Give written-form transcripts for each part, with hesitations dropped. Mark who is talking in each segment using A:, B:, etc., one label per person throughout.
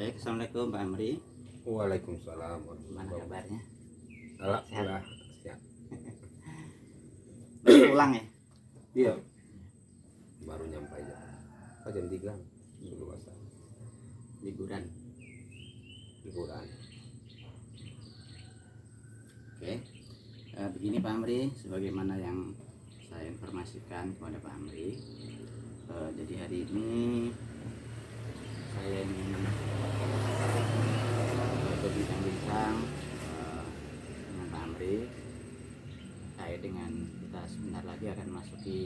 A: Baik, assalamualaikum Pak Amri.
B: Waalaikumsalam
A: Gimana kabarnya?
B: Alhamdulillah siap.
A: Baru pulang ya?
B: Iya. Baru nyampe aja. Jam 3 dulu masa
A: Liburan.
B: liburan.
A: Oke. Begini Pak Amri, sebagaimana yang saya informasikan kepada Pak Amri. Jadi hari ini saya ingin berbincang-bincang dengan Pak Amri terkait dengan kita sebentar lagi akan masuki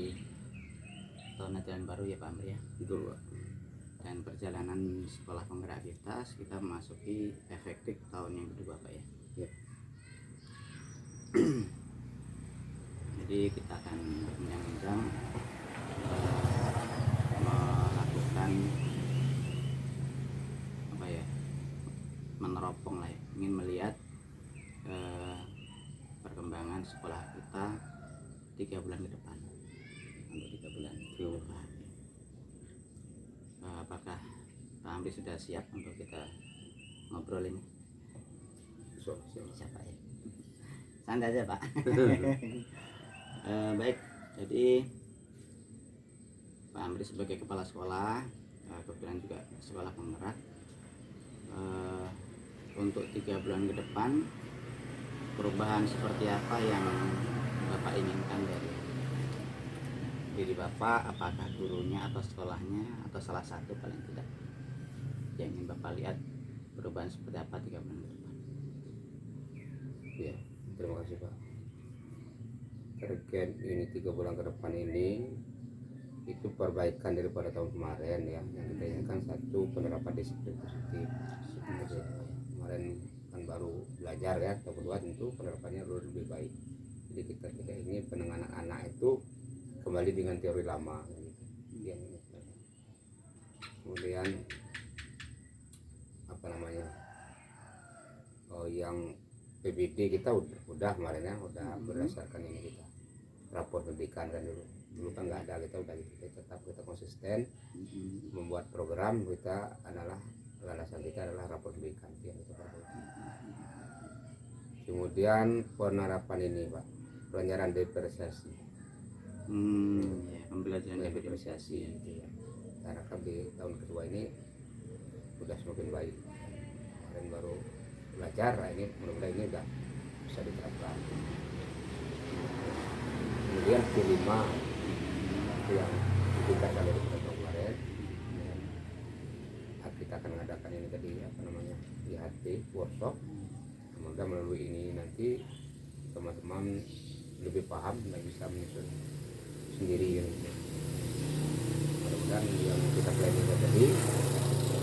A: tahun ajaran baru ya Pak Amri ya.
B: Betul, Pak.
A: Dan perjalanan sekolah penggerak kita memasuki efektif tahun yang kedua Pak ya.
B: Ya.
A: Jadi kita akan berbincang-bincang melakukan apa ya, meneropong lah ya, ingin melihat perkembangan sekolah kita 3 bulan ke depan, untuk 3 bulan ke depan. Apakah Pak Amri sudah siap untuk kita ngobrol ini? Siapa ya? Santai aja Pak. Baik, jadi Pak Amri sebagai kepala sekolah, kebetulan juga sekolah penggerak, untuk 3 bulan ke depan perubahan seperti apa yang Bapak inginkan dari diri Bapak? Apakah gurunya atau sekolahnya atau salah satu paling tidak yang ingin Bapak lihat perubahan seperti apa 3 bulan ke depan?
B: Ya, terima kasih Pak. Terkait ini 3 bulan ke depan ini itu perbaikan daripada tahun kemarin ya. Yang kita inginkan satu, penerapan disiplin positif. Kemarin kan baru belajar ya, tahun kedua tentu penerapannya lebih baik. Jadi kita tidak ingin penanganan anak itu kembali dengan teori lama gitu. Kemudian apa namanya, yang PBD kita udah kemarin ya, udah berdasarkan ini kita rapor pendidikan kan dulu kan nggak ada, kita udah gitu, kita konsisten membuat program. Kita adalah landasan kita adalah rapor pendidikan yang kita perbaiki. Kemudian penerapan ini Pak, pelajaran diferensiasi.
A: Ya, pembelajaran diferensiasi
B: gitu ya. Karena kan di tahun kedua ini udah semakin baik. Kemarin baru belajar, nah ini mudah-mudahan ini udah bisa diterapkan. Kemudian P5 itu yang ditingkatkan dari tahun kemarin. Kita akan mengadakan ini tadi apa namanya, IHT workshop. Semoga melalui ini nanti teman-teman lebih paham dan bisa menyusun sendiri gitu. Mudah-mudahan yang kita planning tadi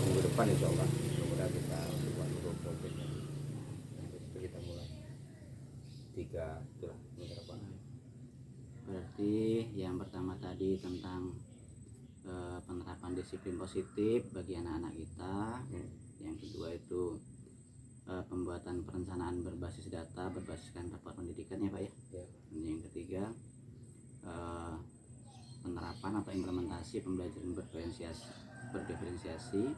B: minggu depan insya Allah mudah-mudahan kita buat progres. Nanti itu kita mulai 3 itulah minggu depan.
A: Berarti yang pertama tadi tentang penerapan disiplin positif bagi anak-anak kita. Yang kedua itu pembuatan perencanaan berbasis data berbasiskan rapor pendidikan ya Pak ya. Dan yang ketiga penerapan atau implementasi pembelajaran berdiferensiasi.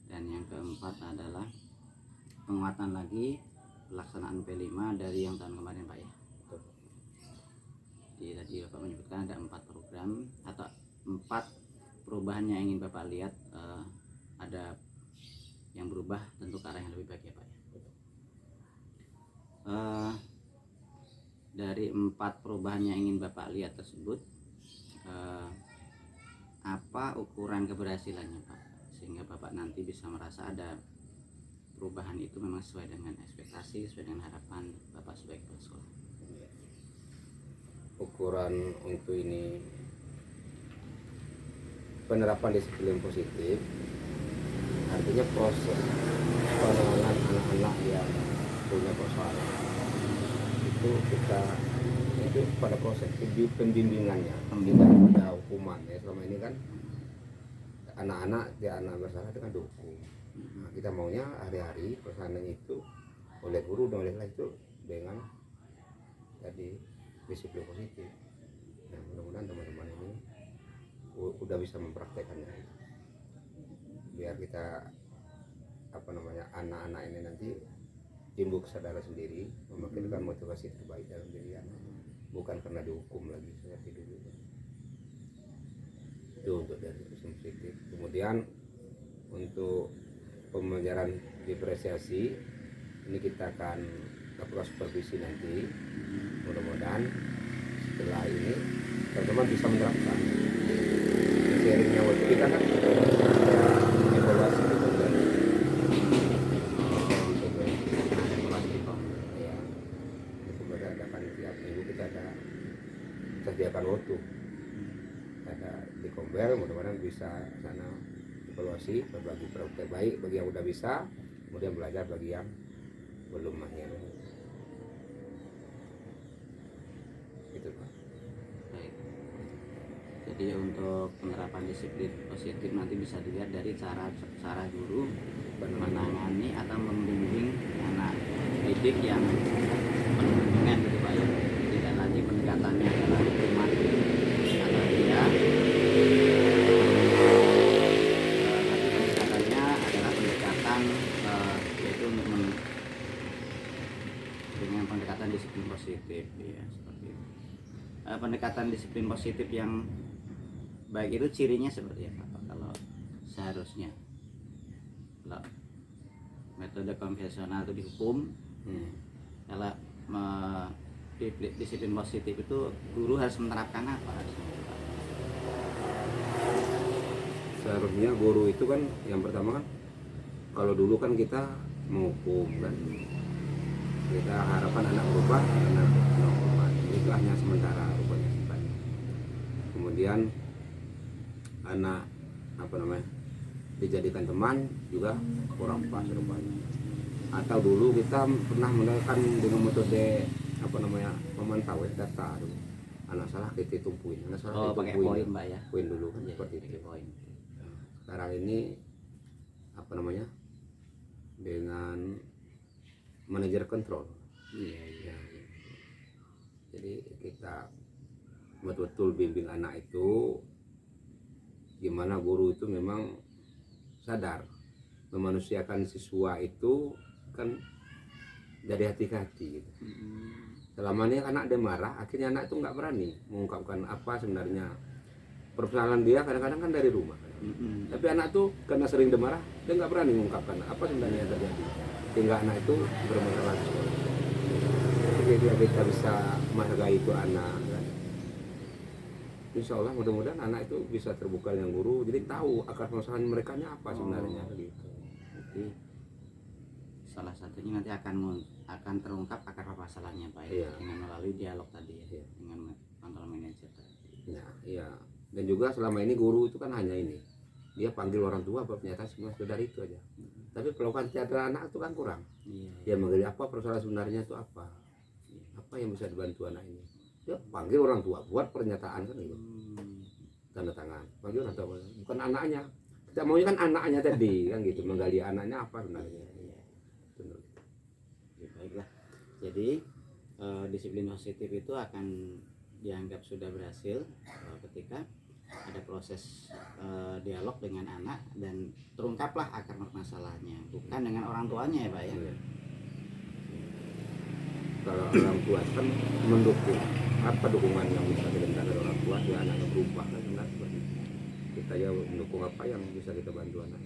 A: Dan yang keempat adalah penguatan lagi pelaksanaan P5 dari yang tahun kemarin Pak ya. Jadi tadi Bapak menyebutkan ada 4 program atau 4 perubahan yang ingin Bapak lihat, ada yang berubah tentu ke arah yang lebih baik ya Pak ya. Dari 4 perubahan yang ingin Bapak lihat tersebut, apa ukuran keberhasilannya Pak, sehingga Bapak nanti bisa merasa ada perubahan itu memang sesuai dengan ekspektasi, sesuai dengan harapan Bapak sebagai kepala sekolah?
B: Ukuran untuk ini penerapan disiplin positif artinya proses penanganan anak-anak yang punya persoalan itu kita itu pada proses pembimbingannya, tidak ada hukuman ya. Selama ini kan anak-anak bersalah dengan dihukum. Nah, kita maunya hari-hari persoalan itu oleh guru dan oleh kelas itu dengan jadi disiplin positif. Nah, mudah-mudahan teman-teman ini udah bisa mempraktekannya biar kita anak-anak ini nanti timbul kesadaran sendiri, memikirkan motivasi terbaik dalam diri anak, bukan karena dihukum lagi seperti dulu. Itu untuk dari sisi positif. Kemudian untuk pembelajaran diferensiasi ini kita akan lakukan supervisi nanti, mudah-mudahan setelah ini teman-teman bisa menerapkan. Sharingnya waktu kita kan evaluasi gitu kan. Ya, itu ada tiap minggu kita sediakan waktu. Ada di Kombel, mudah-mudahan bisa sana evaluasi, berbagi praktek baik bagi yang udah bisa, kemudian belajar bagi yang belum mahir. Itu Pak.
A: Baik. Jadi untuk penerapan disiplin positif nanti bisa dilihat dari cara guru menangani atau membimbing anak didik yang penuntungan gitu Pak ya. Tidak lagi pendekatannya adalah hukuman atau dia, tapi pendekatannya adalah pendekatan yaitu dengan pendekatan disiplin positif ya, seperti itu. Pendekatan disiplin positif yang baik itu cirinya seperti apa Pak? Kalau seharusnya kalau metode konvensional itu dihukum, kalau disiplin positif itu guru harus menerapkan apa?
B: Seharusnya guru itu kan yang pertama kan, kalau dulu kan kita menghukum kan, kita harapkan anak berubah karena hukuman itu hanya sementara rupanya sifatnya. Kemudian anak dijadikan teman juga kurang pas rupanya. Atau dulu kita pernah menggunakan dengan metode memantau data dulu. Anak salah kita tumpuin, anak salah kita
A: pakai
B: tumpuin.
A: poin Mbak ya.
B: Poin dulu kan
A: Iya,
B: seperti itu.
A: poin.
B: Sekarang ini dengan manajer kontrol.
A: Iya.
B: Jadi kita betul-betul bimbing anak itu gimana guru itu memang sadar memanusiakan siswa itu kan dari hati-hati gitu. Selama ini anak dia marah, akhirnya anak itu nggak berani mengungkapkan apa sebenarnya persoalan dia, kadang-kadang kan dari rumah. Tapi anak tuh karena sering dia marah, dia nggak berani mengungkapkan apa sebenarnya yang terjadi, sehingga anak itu bermasalah. Jadi kita bisa menghargai itu anak kan? Insya Allah mudah-mudahan anak itu bisa terbuka dengan guru, jadi tahu akar permasalahan mereka apa sebenarnya gitu.
A: Jadi salah satunya nanti akan terungkap akar permasalahannya Pak ya, dengan melalui dialog tadi ya, dengan kontrol manajer tadi.
B: Iya. Dan juga selama ini guru itu kan hanya ini, dia panggil orang tua ternyata semua sudah itu aja. Tapi pelukan tiada anak itu kan kurang. Dia mengerti apa persoalan sebenarnya itu apa yang bisa dibantu anak ini. Dia panggil orang tua, buat pernyataan kan gitu, tanda tangan, panggil orang tua, bukan anaknya. Kita maunya kan anaknya tadi kan gitu, menggali anaknya apa sebenarnya. Benar.
A: Baiklah. Jadi disiplin positif itu akan dianggap sudah berhasil ketika ada proses dialog dengan anak dan terungkaplah akar permasalahannya, bukan dengan orang tuanya ya Pak ya.
B: Kalau orang tua kan mendukung, apa dukungan yang bisa diberikan dari orang tua ya anaknya berubah kan benar seperti itu. Kita ya mendukung apa yang bisa kita bantu anak.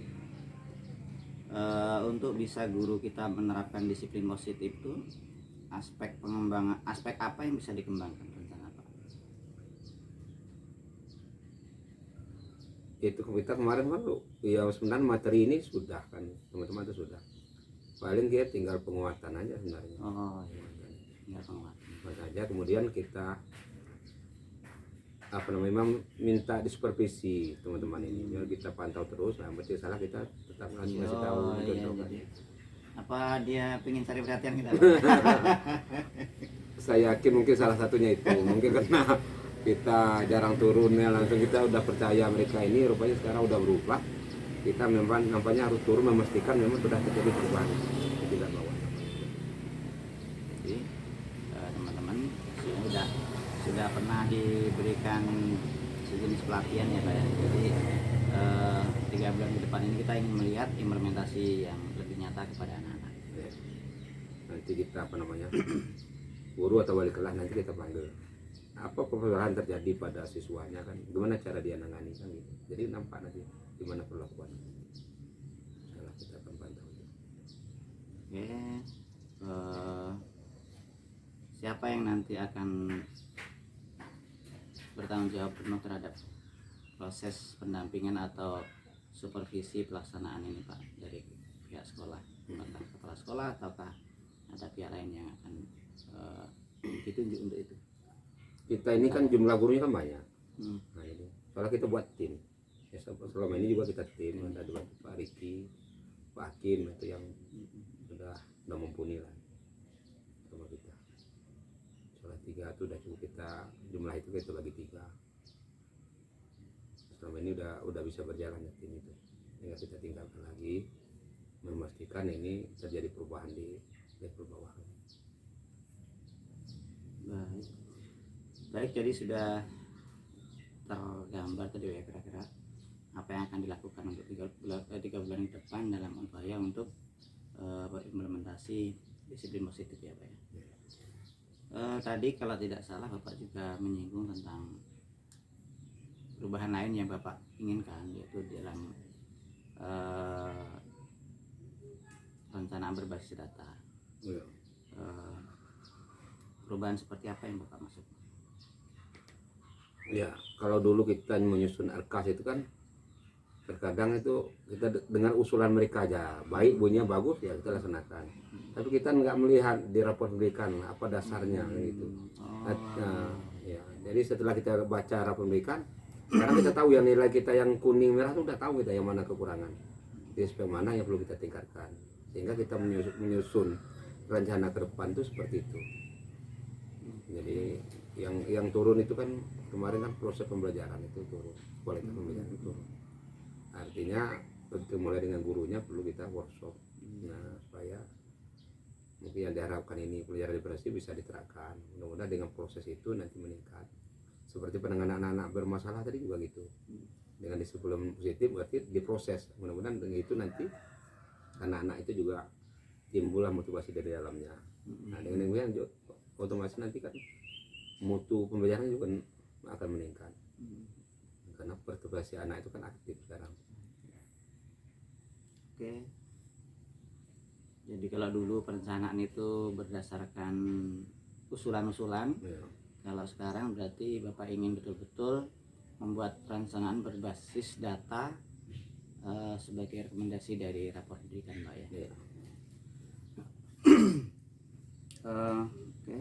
A: Untuk bisa guru kita menerapkan disiplin positif itu aspek apa yang bisa dikembangkan tentang apa?
B: Itu kita kemarin kan ya sebenarnya materi ini sudah kan teman-teman itu sudah, paling dia tinggal penguatan aja sebenarnya. Tinggal penguatan aja. Kemudian kita memang minta disupervisi teman-teman ini, biar kita pantau terus. Nah, berarti salah kita tetap ngasih tahu contohkan.
A: Apa dia pengen cari perhatian kita?
B: Saya yakin mungkin salah satunya itu, mungkin karena kita jarang turun ya, langsung kita udah percaya mereka ini rupanya sekarang udah berubah. Kita memang nampaknya harus turun memastikan memang sudah terjadi perubahan, tidak bawah.
A: Jadi teman-teman sudah pernah diberikan sejenis pelatihan ya Pak ya. Jadi 3 bulan ke depan ini kita ingin melihat implementasi yang lebih nyata kepada anak-anak.
B: Ya. Nanti kita guru atau wali kelas nanti kita panggil apa permasalahan terjadi pada siswanya kan, gimana cara dia nangani kan gitu. Jadi nampak nanti gimana perlakuan. Salah kita akan pantau.
A: Oke, siapa yang nanti akan bertanggung jawab penuh terhadap proses pendampingan atau supervisi pelaksanaan ini Pak, dari pihak sekolah, apakah kepala sekolah ataukah ada pihak lain yang akan ditunjuk untuk itu?
B: Kita ini kan jumlah gurunya kan banyak. Nah ini soalnya kita buat tim ya, selama ini juga kita tim, ada dua Pak Riki, Pak Hakim itu yang sudah mumpuni lah sama kita. Soalnya 3 itu udah cukup, kita jumlah itu kita bagi 3. Selama ini udah bisa berjalan ya tim itu, tinggal kita tinggalkan lagi, memastikan ini terjadi perubahan di level bawah.
A: Baik, jadi sudah tergambar tadi ya kira-kira apa yang akan dilakukan untuk 3 bulan ke depan dalam upaya untuk berimplementasi disiplin positif ya Pak ya. Tadi kalau tidak salah Bapak juga menyinggung tentang perubahan lain yang Bapak inginkan, yaitu dalam perencanaan berbasis data. Perubahan seperti apa yang Bapak maksud?
B: Ya, kalau dulu kita menyusun RKAS itu kan terkadang itu kita dengar usulan mereka aja, baik bunyinya bagus ya kita laksanakan. Tapi kita nggak melihat di rapor pendidikan apa dasarnya gitu. Nah, ya, jadi setelah kita baca rapor pendidikan, sekarang kita tahu yang nilai kita yang kuning merah itu udah tahu kita yang mana kekurangan, di aspek mana yang perlu kita tingkatkan, sehingga kita menyusun rencana ke depan itu seperti itu. Jadi yang turun itu kan kemarin kan proses pembelajaran itu turun, kualitas pembelajaran itu turun. Artinya untuk mulai dengan gurunya perlu kita workshop. Nah, supaya mungkin yang diharapkan ini pelajaran literasi bisa diterapkan. Mudah-mudahan dengan proses itu nanti meningkat. Seperti penanganan anak-anak bermasalah tadi juga gitu. Dengan disiplin positif berarti diproses. Mudah-mudahan dengan itu nanti anak-anak itu juga timbullah motivasi dari dalamnya. Nah, dengan demikian otomatis nanti kan mutu pembelajaran juga akan meningkat. Karena partisipasi anak itu kan aktif sekarang.
A: Oke. Jadi kalau dulu perencanaan itu berdasarkan usulan-usulan, kalau sekarang berarti Bapak ingin betul-betul membuat perencanaan berbasis data sebagai rekomendasi dari rapor pendidikan Pak ya. Oke.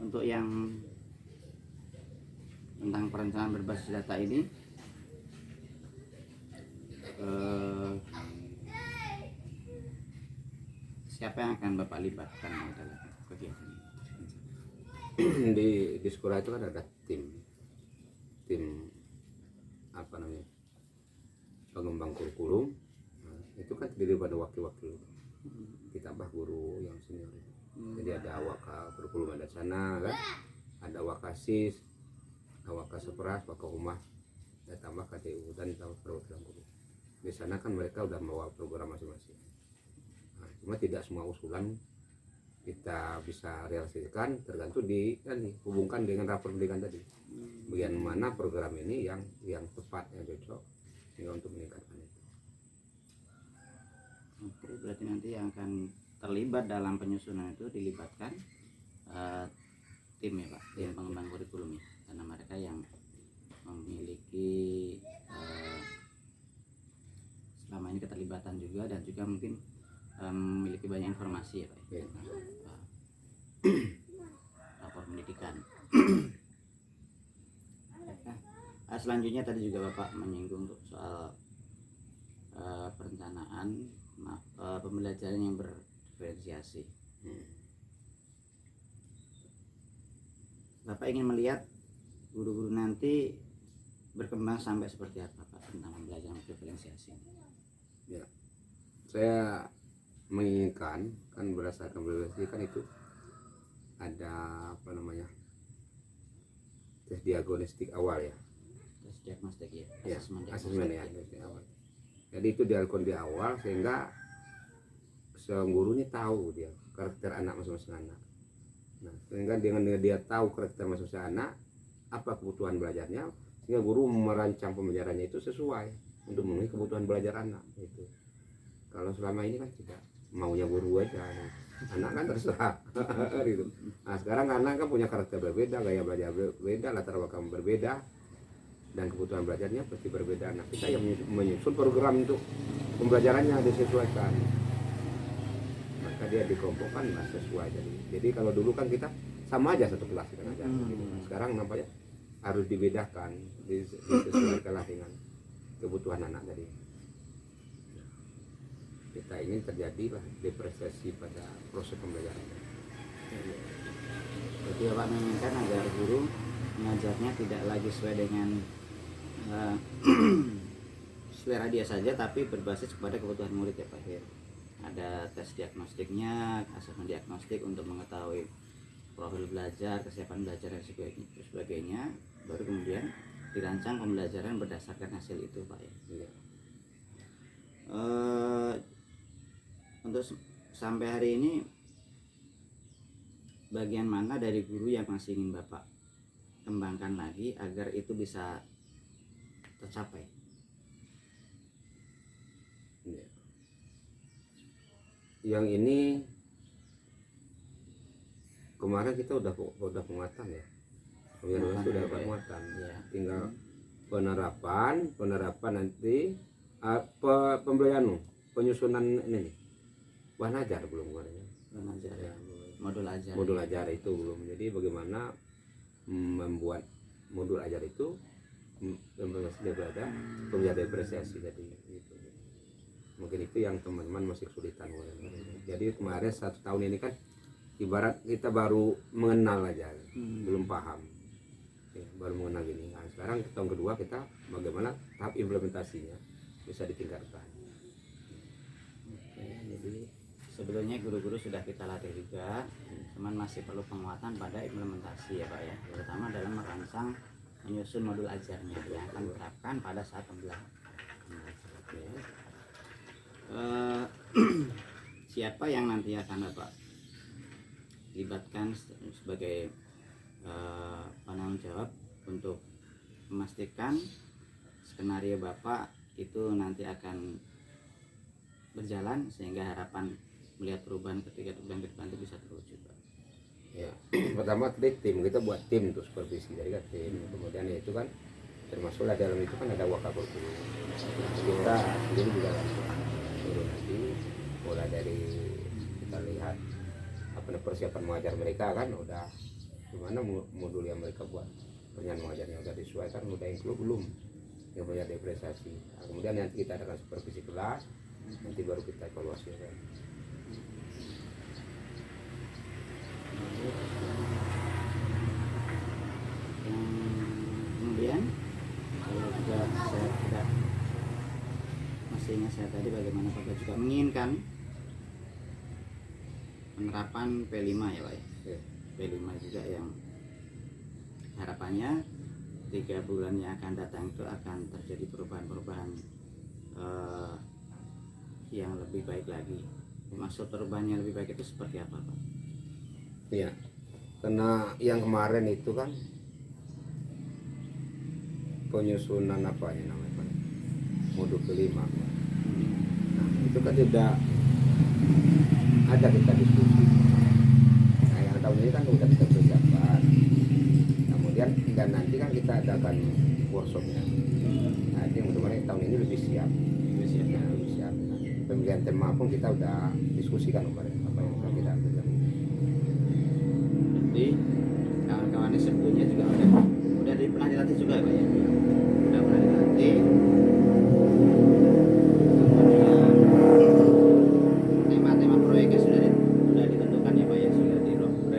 A: Untuk yang tentang perencanaan berbasis data ini, siapa yang akan Bapak libatkan dalam kegiatan
B: ini? Di sekolah itu kan ada tim apa namanya, pengembang kurikulum. Nah, itu kan terdiri pada wakil-wakil, ditambah guru yang senior. Jadi ada wakil kurikulum ada sana kan, ada wakasis, wakasepras, wakahumah, dan tambah KTU dan tambah perwakilan guru. Di sana kan mereka udah membawa program masing-masing. Nah, cuma tidak semua usulan kita bisa realisasikan, tergantung hubungkan dengan rapor pendidikan tadi. Bagian mana program ini yang tepat, yang cocok sehingga untuk meningkatkan itu.
A: Oke, berarti nanti yang akan terlibat dalam penyusunan itu dilibatkan tim ya Pak, tim pengembang kurikulum ya, karena mereka yang memiliki selama ini keterlibatan juga dan juga mungkin memiliki banyak informasi ya Pak ya. Rapor pendidikan. Selanjutnya tadi juga Bapak menyinggung untuk soal perencanaan pembelajaran yang berdiferensiasi. Bapak ingin melihat guru-guru nanti berkembang sampai seperti apa Pak tentang pembelajaran berdiferensiasi?
B: Ya, saya menginginkan kan berdasarkan berdiferensiasi kan itu ada apa namanya, tes diagnostik awal ya.
A: Tes diagnostik
B: Asesmen ya, awal. Jadi itu dilakukan di awal sehingga seorang guru ini tahu dia karakter anak masing-masing anak. Nah, sehingga dengan dia tahu karakter masing-masing anak, apa kebutuhan belajarnya, sehingga guru merancang pembelajarannya itu sesuai untuk memenuhi kebutuhan belajar anak itu. Kalau selama ini kan tidak, maunya guru aja, anak kan terserah gitu. Nah sekarang anak kan punya karakter berbeda, gaya belajar berbeda, latar belakang berbeda, dan kebutuhan belajarnya pasti berbeda. Nah kita yang menyusun program untuk pembelajarannya disesuaikan, maka dia dikelompokkan lah sesuai. Jadi kalau dulu kan kita sama aja satu kelas kita ngajar gitu. Sekarang nampaknya harus dibedakan, disesuaikanlah dengan kebutuhan anak tadi. Kita ingin terjadilah depresiasi pada proses pembelajaran.
A: Jadi Bapak menginginkan agar guru mengajarnya tidak lagi sesuai dengan selera dia saja, tapi berbasis kepada kebutuhan murid ya Pak. Ada tes diagnostiknya, asesmen diagnostik untuk mengetahui profil belajar, kesiapan belajar dan sebagainya. Baru kemudian dirancang pembelajaran berdasarkan hasil itu Pak ya. Untuk sampai hari ini, bagian mana dari guru yang masih ingin Bapak kembangkan lagi agar itu bisa tercapai?
B: Ya. Yang ini kemarin kita udah penguatan ya, sudah penguatan ya. Tinggal penerapan nanti pembelajaran penyusunan ini nih. Bahan ajar belum kemarin.
A: Bahan ajar
B: Ya,
A: modul
B: ajar itu belum. Jadi bagaimana membuat modul ajar itu daripada pembelajaran depresiasi tadi gitu. Mungkin itu yang teman-teman masih kesulitan. Jadi kemarin 1 tahun ini kan ibarat kita baru mengenal aja, belum paham ya, baru mengenal gini. Nah sekarang tahun kedua kita bagaimana tahap implementasinya bisa ditingkatkan.
A: Jadi sebetulnya guru-guru sudah kita latih juga, cuman masih perlu penguatan pada implementasi ya Pak ya, terutama dalam merancang menyusun modul ajarnya yang akan diterapkan pada saat pembelajaran. Siapa yang nanti akan Bapak libatkan sebagai penanggung jawab untuk memastikan skenario Bapak itu nanti akan berjalan sehingga harapan melihat perubahan ketika bulan ke depan itu bisa terwujud Pak?
B: Ya, pertama tim kita buat tim untuk supervisi dari tim, kemudian ya itu kan termasuklah dalam itu kan ada wakabul guru. Kita sendiri juga langsung turun nanti mulai dari kita lihat apa persiapan mengajar mereka kan udah gimana modul yang mereka buat, penyampaian mengajarnya udah disesuaikan, udah include belum yang punya depresiasi. Nah, kemudian nanti kita adakan supervisi kelas, nanti baru kita evaluasi kan.
A: Kemudian kalau juga saya tidak masih ingat saya tadi bagaimana Bapak juga menginginkan penerapan P5 ya Pak ya. P5 juga yang harapannya 3 bulan yang akan datang itu akan terjadi perubahan-perubahan yang lebih baik lagi. Maksud perubahan yang lebih baik itu seperti apa Pak?
B: Iya, karena yang kemarin itu kan penyusunan apa ya namanya Pak? Modul kelima. Nah, itu kan tidak ada kita diskusi. Nah yang tahun ini kan udah kita persiapkan. Kemudian dan nanti kan kita adakan workshopnya. Nah ini mudah-mudahan tahun ini lebih siap. Lebih siap. Nah, pemilihan tema pun kita udah diskusikan kemarin apa yang akan kita ambil.
A: Jadi kawan-kawannya sebelumnya juga udah pernah dilatih juga Pak ya? Udah pernah dilatih. Tema-tema proyeknya sudah ditentukan ya Pak ya, sudah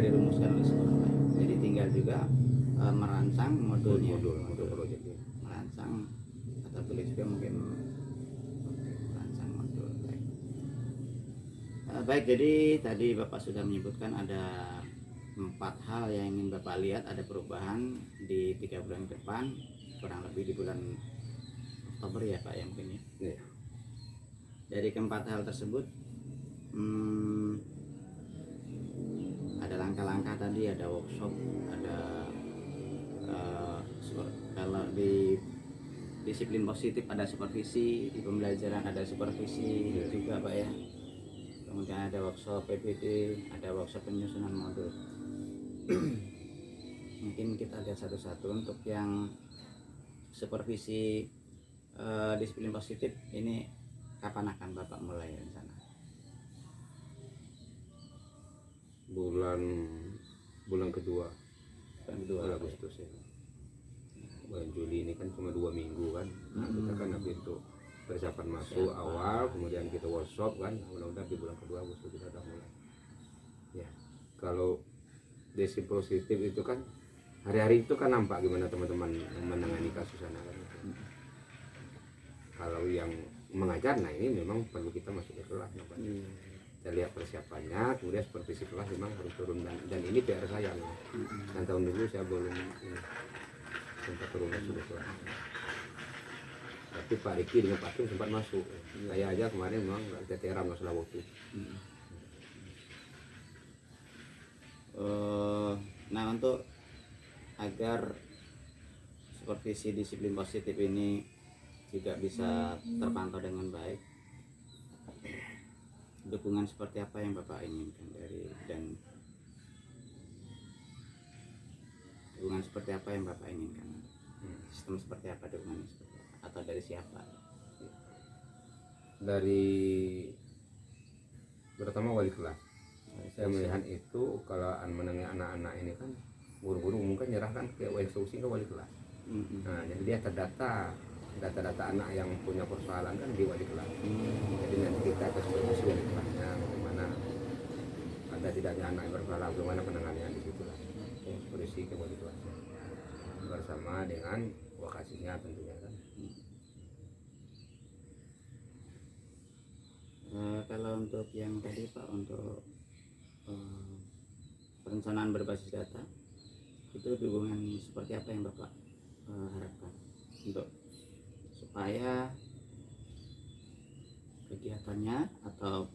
A: dirumuskan oleh sekolah Pak. Jadi tinggal juga merancang modulnya,
B: modul proyeknya.
A: merancang atau boleh juga mungkin merancang modul. Baik, jadi tadi Bapak sudah menyebutkan ada 4 hal yang ingin Bapak lihat ada perubahan di 3 bulan ke depan, kurang lebih di bulan Oktober ya Pak ya mungkin ya.
B: Iya.
A: Dari keempat hal tersebut hmm, ada langkah-langkah tadi, ada workshop, ada kalau di disiplin positif ada supervisi, di pembelajaran ada supervisi juga Pak ya. Kemudian ada workshop PPD, ada workshop penyusunan modul. Mungkin kita lihat satu-satu. Untuk yang supervisi disiplin positif ini kapan akan Bapak mulai rencana?
B: Bulan kedua
A: Bulan
B: Agustus ya. Bulan Juli ini kan cuma 2 minggu kan. Nah, kita kan habis itu persiapan masuk awal, kemudian kita workshop kan. Mudah-mudahan di bulan kedua Agustus kita udah mulai. Ya, kalau desi positif itu kan hari-hari itu kan nampak gimana teman-teman menangani kasus anak kan. Kalau yang mengajar, nah ini memang perlu kita masuk ke kelas nampaknya. Kita lihat persiapannya, kemudian supervisi kelas memang harus turun, dan ini PR saya nih. Dan tahun dulu saya belum sempat turun masuk ke kelas. Tapi Pak Riki dengan Pak Kim sempat masuk. Saya aja kemarin memang keteteran masalah waktu.
A: Nah, untuk agar supervisi disiplin positif ini juga bisa terpantau dengan baik, dukungan seperti apa yang Bapak inginkan dukungan seperti apa yang Bapak inginkan? Sistem seperti apa, dukungan seperti apa, atau dari siapa?
B: Dari pertama wali kelas. Saya melihat itu kalau menangani anak-anak ini kan guru-guru mungkin nyerahkan ke instruksi ke wali kelas. Nah, jadi dia terdata data-data anak yang punya persoalan kan di wali kelas. Jadi nanti kita ke supervisi wali kelasnya, bagaimana ada tidaknya anak yang bersalah, bagaimana penanganannya di situ lah. Supervisi ke wali kelasnya bersama dengan wakasinya tentunya kan.
A: Kalau untuk yang tadi Pak, untuk perencanaan berbasis data, itu dukungan seperti apa yang Bapak harapkan untuk supaya kegiatannya atau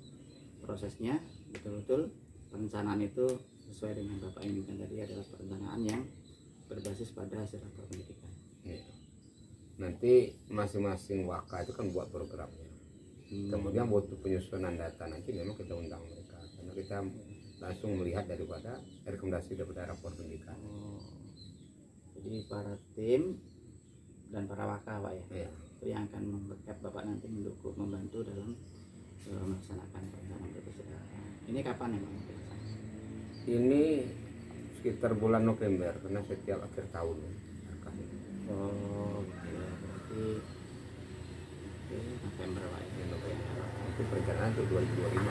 A: prosesnya betul-betul perencanaan itu sesuai dengan Bapak inginkan tadi, adalah perencanaan yang berbasis pada hasil rapor pendidikan.
B: Nanti masing-masing waka itu kan buat programnya. Kemudian buat penyusunan data nanti memang kita undang mereka, karena kita langsung melihat daripada rekomendasi daripada rapor pendidikan.
A: Jadi para tim dan para waka Pak ya,
B: Ya.
A: itu yang akan membackup Bapak nanti, mendukung, membantu dalam melaksanakan perencanaan berbasis data. Ini kapan ya Pak?
B: Ini sekitar bulan November, karena setiap akhir tahun.
A: Oh, ya, berarti November Pak ya.
B: November. Itu perencanaan untuk 2025.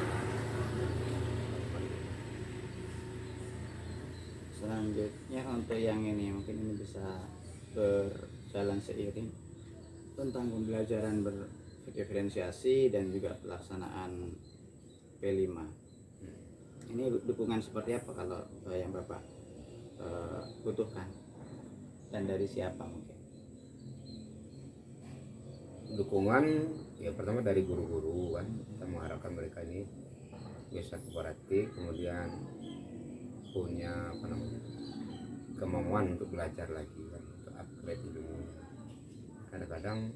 A: Selanjutnya untuk yang ini, mungkin ini bisa berjalan seiring tentang pembelajaran berdiferensiasi dan juga pelaksanaan P5. Ini dukungan seperti apa kalau yang Bapak butuhkan, dan dari siapa mungkin?
B: Dukungan ya pertama dari guru-guru kan, kita mengharapkan mereka ini bisa kooperatif, kemudian punya kemauan untuk belajar lagi kan, untuk upgrade ilmunya. Kadang-kadang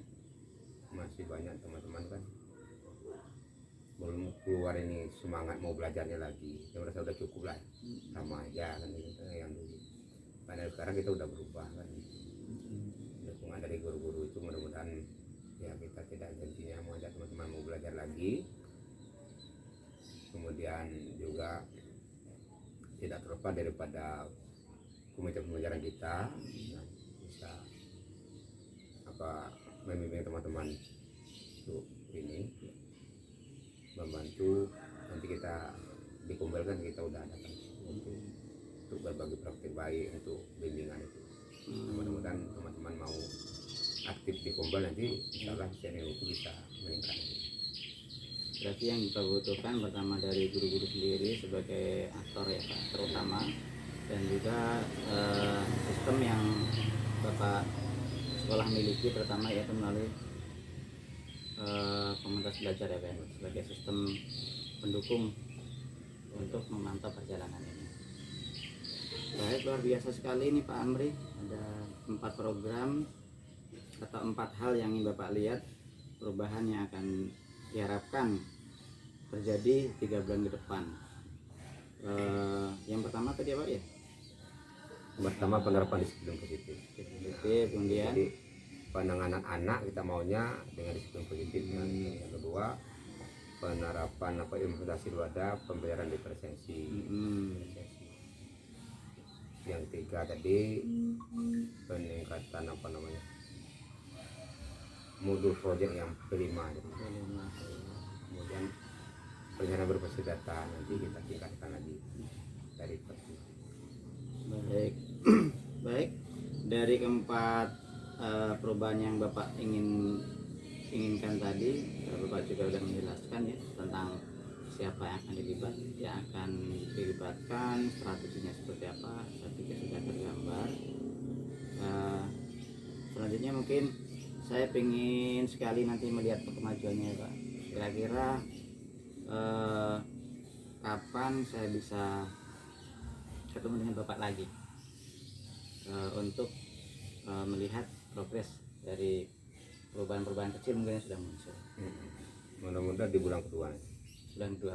B: masih banyak teman-teman kan belum keluar ini semangat mau belajarnya lagi, yang merasa udah cukup lah, sama aja kan gitu, yang dulu. Padahal sekarang kita udah berubah kan. Dukungan dari guru-guru itu mudah-mudahan ya kita tidak janjinya mau ajak teman-teman mau belajar lagi, kemudian juga tidak terlepas daripada komite pembelajaran kita yang bisa membimbing teman-teman untuk ini membantu. Nanti kita dikumpulkan, kita udah datang untuk berbagi praktik baik untuk bimbingan itu. Mudah-mudahan teman-teman mau aktif di kumpul, nanti insyaallah channel itu bisa meningkat.
A: Berarti yang kita butuhkan pertama dari guru-guru sendiri sebagai aktor ya Pak, terutama, dan juga sistem yang Bapak sekolah miliki, pertama yaitu melalui komunitas belajar ya Pak, sebagai sistem pendukung untuk memantau perjalanan ini. Baik, luar biasa sekali ini Pak Amri, ada 4 program atau 4 hal yang ingin Bapak lihat perubahan yang akan diharapkan terjadi 3 bulan ke depan. Yang pertama tadi apa ya?
B: Pertama, penerapan disiplin positif.
A: Kemudian
B: Jadi penanganan anak kita maunya dengan disiplin positif. Yang kedua, penerapan implementasi wadah pembayaran diferensiasi. Yang ketiga tadi peningkatan modul proyek yang kelima. Kemudian perencanaan berbasis data nanti kita tingkatkan lagi dari
A: baik. Baik, dari keempat perubahan yang Bapak inginkan tadi, Bapak juga sudah menjelaskan ya tentang siapa yang akan dilibatkan, strateginya seperti apa. Saya pikir sudah tergambar. Selanjutnya mungkin saya ingin sekali nanti melihat kemajuannya Pak. Kira-kira kapan saya bisa ketemu dengan Bapak lagi untuk melihat progres dari perubahan-perubahan kecil mungkin yang sudah muncul.
B: Mudah-mudahan di bulan kedua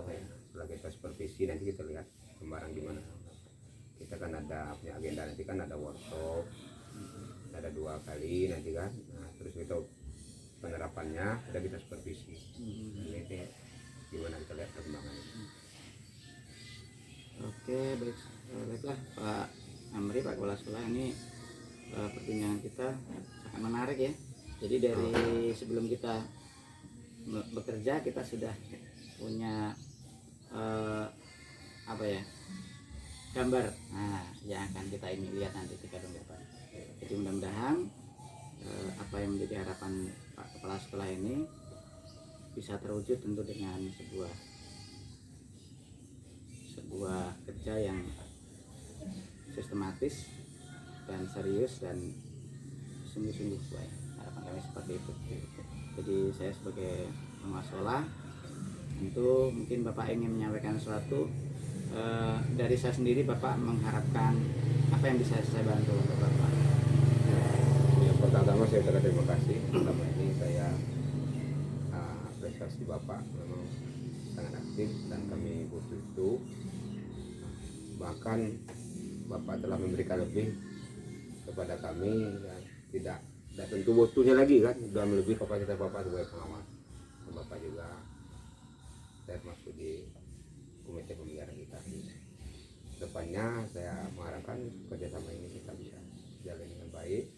A: Pak ya.
B: Setelah kita supervisi nanti kita lihat kembaran gimana. Kita kan ada punya agenda, nanti kan ada workshop, ada 2 kali nanti kan. Nah, terus kita penerapannya udah kita supervisi. Ini gimana kita lihat perkembangannya.
A: Oke, baiklah Pak Amri, Pak Kepala Sekolah, ini perbincangan kita sangat menarik ya. Jadi dari sebelum kita bekerja kita sudah punya gambar yang akan kita ini lihat nanti 3 tahun depan. Jadi mudah-mudahan apa yang menjadi harapan Pak Kepala Sekolah ini bisa terwujud tentu dengan sebuah kerja yang sistematis dan serius dan sungguh-sungguh baik. Harapan kami seperti itu. Jadi saya sebagai pengawas sekolah tentu mungkin Bapak ingin menyampaikan sesuatu. Dari saya sendiri Bapak mengharapkan apa yang bisa saya bantu untuk Bapak.
B: Yang pertama saya terima kasih. Selama ini saya apresiasi Bapak memang sangat aktif dan kami butuh itu. Bahkan Bapak telah memberikan lebih kepada kami dan tidak tentu butuhnya lagi kan, sudah lebih kapasitas Bapak sebagai pengawas. Bapak juga saya masuk di komite pembiayaan kita. Depannya saya mengharapkan kerjasama ini kita bisa jalan dengan baik.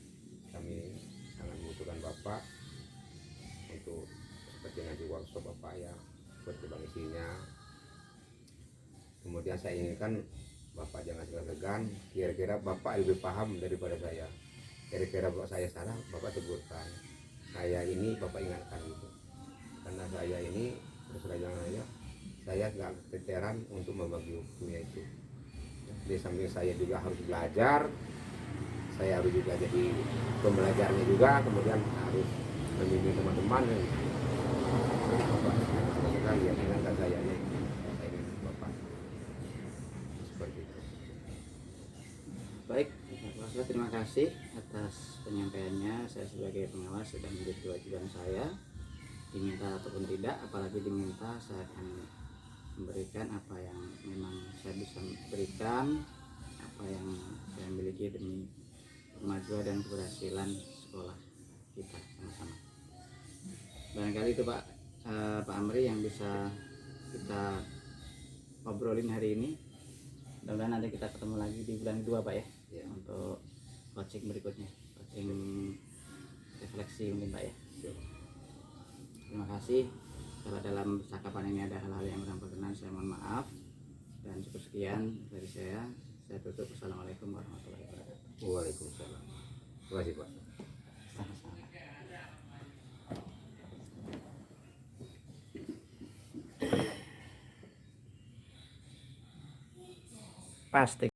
B: Kami sangat membutuhkan Bapak untuk seperti nanti workshop Bapak ya, seperti bang isinya. Kemudian saya inginkan Bapak jangan segan-segan, kira-kira Bapak lebih paham daripada saya. Kira-kira Bapak saya salah, Bapak tegurkan. Saya ini Bapak ingatkan gitu. Karena saya ini terus terang aja, saya nggak keteteran untuk membagi waktunya itu. Di samping saya juga harus belajar, saya harus juga jadi pembelajarnya juga, kemudian harus membimbing teman-teman. Bapak segan-segan ya ingatkan saya ini. Bapak seperti itu.
A: Baik, Bapak, terima kasih atas penyampaiannya. Saya sebagai pengawas sudah menjadi kewajiban saya, diminta ataupun tidak, apalagi diminta, saya akan memberikan apa yang memang saya bisa berikan, apa yang saya miliki demi kemajuan dan keberhasilan sekolah kita sama-sama. Barangkali itu Pak Amri yang bisa kita obrolin hari ini. Mudah-mudahan nanti kita ketemu lagi di bulan 2 Pak ya, untuk coaching berikutnya, coaching refleksi mungkin Pak ya. Terima kasih. Kalau dalam percakapan ini ada hal-hal yang kurang berkenan, saya mohon maaf. Dan cukup sekian dari saya. Saya tutup. Assalamualaikum warahmatullahi wabarakatuh.
B: Waalaikumsalam. Terima kasih Pak.
A: Sama-sama. Pasti.